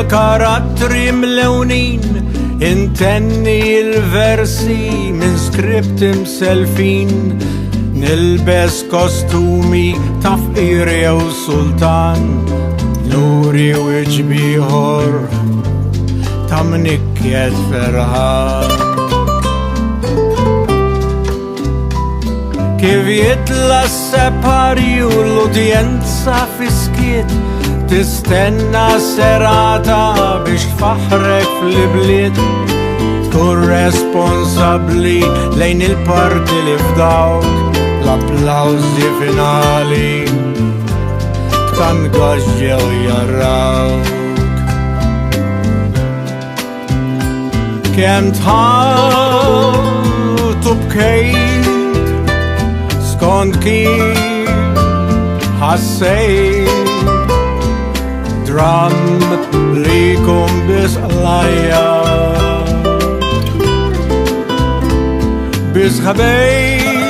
karattri mlewnin, intenni il-versi minn skript imselfin, nilbes kostumi ta' fqir jew sultan, nuri wiġbieħor ta' mnikkiet ferħan. Kif jitla s-separju l-udjenza fiskiet, tistenna serata biex tfaħrek fl-bliet, tkun responsabli lejn il-parti li f'dawk l-applawzi finali tkangaġġew jarrawk. Kemm tħaltu bkejt skont kif ħassejt, dram li jkun bis għalajja, bis ħabejt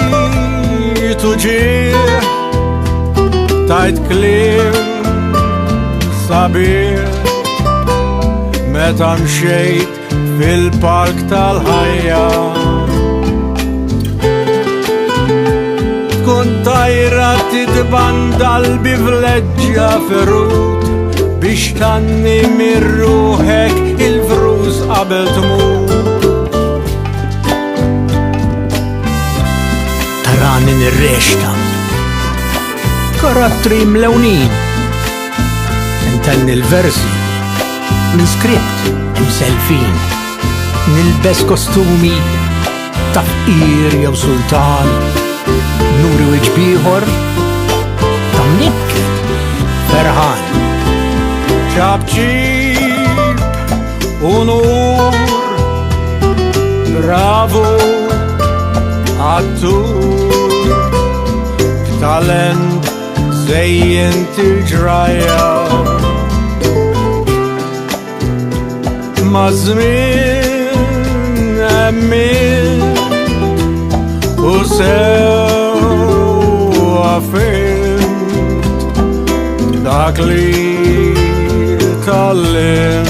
u ġieħ tajt kliem sabiħ meta mxejt fil-park tal-ħajja. Tkun tajra titbandal bivleġġa ferut biex tanni mirruħek il-frus qabel tmut. Tarani nirrexta karattri mlewnin, intenni l-versi minn skript imselfin, nilbes kostumi ta' fqir jew sultan, nuri wiġbieħor ta' mnikkiet ferħan. ċabċib u nur, bravo attur, talent zejjent il-ġrajja, ma' żmien emmin u sewa fimt dak li tallim.